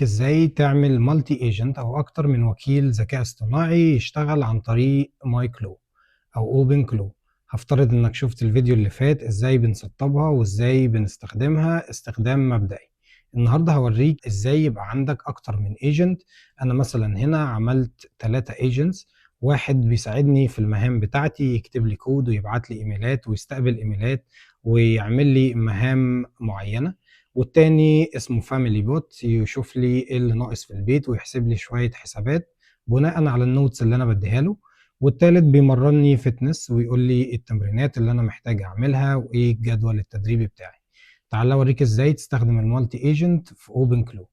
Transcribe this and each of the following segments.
ازاي تعمل مالتي ايجنت او اكتر من وكيل ذكاء اصطناعي يشتغل عن طريق ماي كلو او اوبن كلو. هفترض انك شفت الفيديو اللي فات ازاي بنسطبها وازاي بنستخدمها استخدام مبدئي. النهارده هوريك ازاي يبقى عندك اكتر من ايجنت. انا مثلا هنا عملت 3 ايجنتس، واحد بيساعدني في المهام بتاعتي، يكتب لي كود ويبعت لي ايميلات ويستقبل ايميلات ويعمل لي مهام معينة، والتاني اسمه فاميلي بوت يشوف لي ايه اللي ناقص في البيت ويحسب لي شوية حسابات بناء على النوتس اللي انا بديها له، والتالت بيمرني فتنس ويقول لي التمرينات اللي انا محتاج اعملها وايه الجدول التدريبي بتاعي. تعال اوريك ازاي تستخدم المالتي ايجنت في اوبن كلو.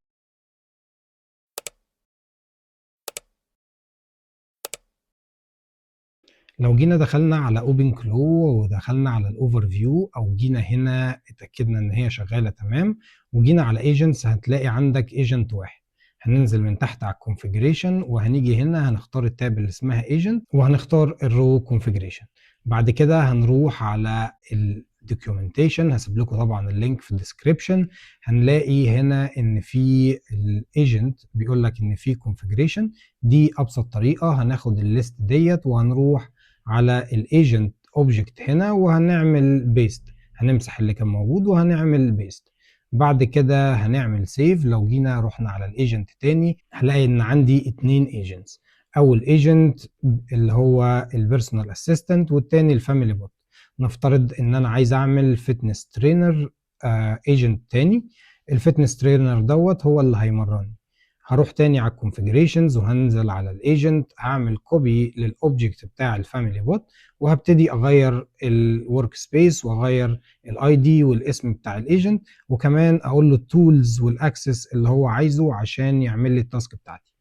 لو جينا دخلنا على اوبن كلو ودخلنا على الاوفر فيو او جينا هنا اتاكدنا ان هي شغاله تمام وجينا على ايجنتس، هتلاقي عندك ايجنت واحد. هننزل من تحت على الكونفيجريشن وهنيجي هنا هنختار التاب اللي اسمها ايجنت وهنختار الرو كونفيجريشن. بعد كده هنروح على الدوكيومنتيشن، هسيب لكم طبعا اللينك في الديسكريبشن. هنلاقي هنا ان في الايجنت بيقول لك ان في كونفيجريشن. دي ابسط طريقه، هناخد الليست ديت وهنروح على الايجنت اوبجكت هنا وهنعمل بيست، هنمسح اللي كان موجود وهنعمل بيست. بعد كده هنعمل سيف. لو جينا رحنا على الايجنت تاني هلاقي ان عندي 2 ايجنتس، اول ايجنت اللي هو البيرسونال اسيستنت والتاني الفاميلي بوت. نفترض ان انا عايز اعمل فيتنس ترينر ايجنت تاني. الفيتنس ترينر دوت هو اللي هيمرني. هروح تاني على الكونفيجريشنز وهنزل على الايجنت، هعمل كوبي للاوبجكت بتاع الفاميلي بوت وهبتدي اغير الورك سبيس واغير الاي دي والاسم بتاع الايجنت، وكمان اقول له التولز والاكسس اللي هو عايزه عشان يعمل لي التاسك بتاعتي،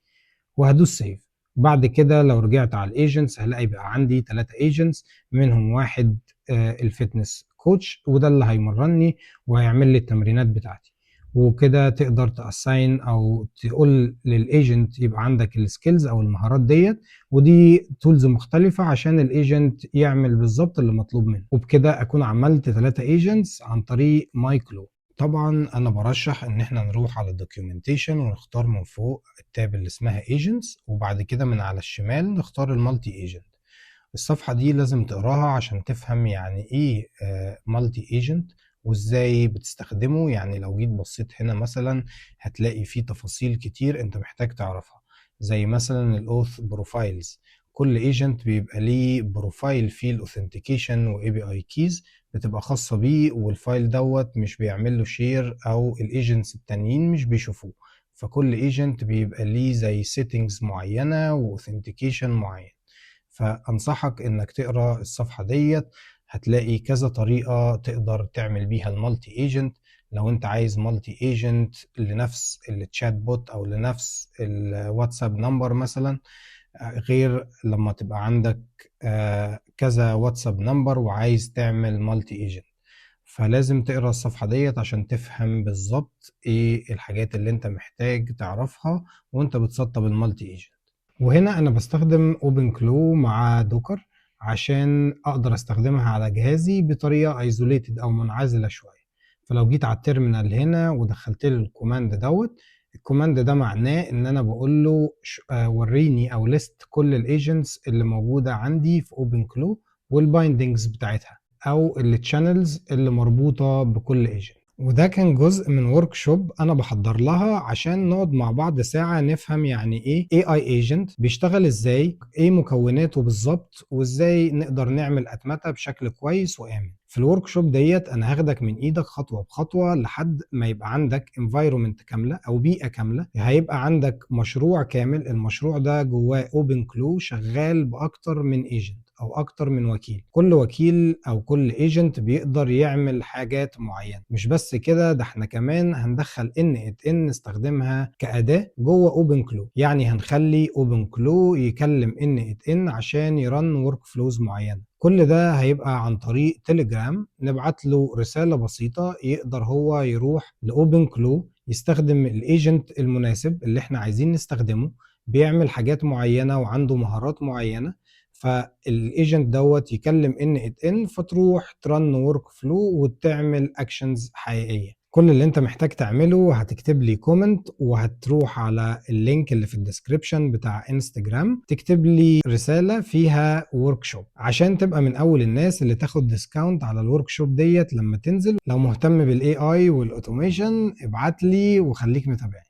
وهدوس سيف. بعد كده لو رجعت على الايجنتس هلاقي بقى عندي 3 ايجنتس، منهم واحد الفيتنس كوتش وده اللي هيمرني وهيعمل لي التمرينات بتاعتي. وكده تقدر تاساين او تقول للايجنت يبقى عندك السكيلز او المهارات ديت، ودي تولز مختلفة عشان الايجنت يعمل بالظبط اللي مطلوب منه. وبكده اكون عملت 3 ايجنتس عن طريق ماي كلو. طبعا انا برشح ان احنا نروح على الدوكيومنتيشن ونختار من فوق التاب اللي اسمها ايجنتس، وبعد كده من على الشمال نختار المالتي ايجنت. الصفحة دي لازم تقراها عشان تفهم يعني ايه مالتي ايجنت وازاي بتستخدمه. يعني لو جيت بصيت هنا مثلا هتلاقي فيه تفاصيل كتير انت محتاج تعرفها، زي مثلا الاوث بروفايلز. كل ايجنت بيبقى ليه بروفايل فيه الاوثنتيكيشن واي بي اي كيز بتبقى خاصة بيه، والفايل دوت مش بيعمل له شير او الايجنتس التانيين مش بيشوفوه. فكل ايجنت بيبقى ليه زي سيتنجز معينة واوثنتيكيشن معين. فانصحك انك تقرا الصفحه ديت، هتلاقي كذا طريقه تقدر تعمل بيها المالتي ايجنت. لو انت عايز مالتي ايجنت لنفس التشات بوت او لنفس الواتساب نمبر مثلا، غير لما تبقى عندك كذا واتساب نمبر وعايز تعمل مالتي ايجنت. فلازم تقرا الصفحه ديت عشان تفهم بالظبط ايه الحاجات اللي انت محتاج تعرفها وانت بتسطب المالتي ايجنت. وهنا انا بستخدم اوبن كلو مع دوكر عشان اقدر استخدمها على جهازي بطريقه ايزوليتد او منعزله شويه. فلو جيت على التيرمينال هنا ودخلت له الكوماند دوت، الكوماند ده معناه ان انا بقول له وريني او ليست كل الايجنتس اللي موجوده عندي في اوبن كلو والبايندنجز بتاعتها او التشانلز اللي مربوطه بكل ايجنت. وده كان جزء من ورك شوب انا بحضر لها عشان نقعد مع بعض ساعة نفهم يعني ايه AI agent بيشتغل ازاي، ايه مكوناته بالظبط، وازاي نقدر نعمل اتمتة بشكل كويس وآمن. في الورك شوب ديت انا هاخدك من ايدك خطوة بخطوة لحد ما يبقى عندك environment كاملة او بيئة كاملة. هيبقى عندك مشروع كامل، المشروع ده جواه اوبن كلو شغال باكتر من ايجنت او اكتر من وكيل. كل وكيل او كل ايجنت بيقدر يعمل حاجات معينه. مش بس كده، ده احنا كمان هندخل ان نستخدمها كاداه جوه اوبن كلو. يعني هنخلي اوبن كلو يكلم ان عشان يرن ورك فلوز معينه. كل ده هيبقى عن طريق تليجرام، نبعت له رساله بسيطه يقدر هو يروح لاوبن كلو يستخدم الايجنت المناسب اللي احنا عايزين نستخدمه، بيعمل حاجات معينه وعنده مهارات معينه. فالايجنت دوت يكلم ان فتروح ترن ورك فلو وتعمل اكشنز حقيقيه. كل اللي انت محتاج تعمله هتكتب لي كومنت وهتروح على اللينك اللي في الديسكريبشن بتاع انستجرام تكتب لي رسالة فيها وركشوب عشان تبقى من اول الناس اللي تاخد ديسكاونت على الوركشوب ديت لما تنزل. لو مهتم بالاي اي والاوتوميشن ابعت لي وخليك متابعني.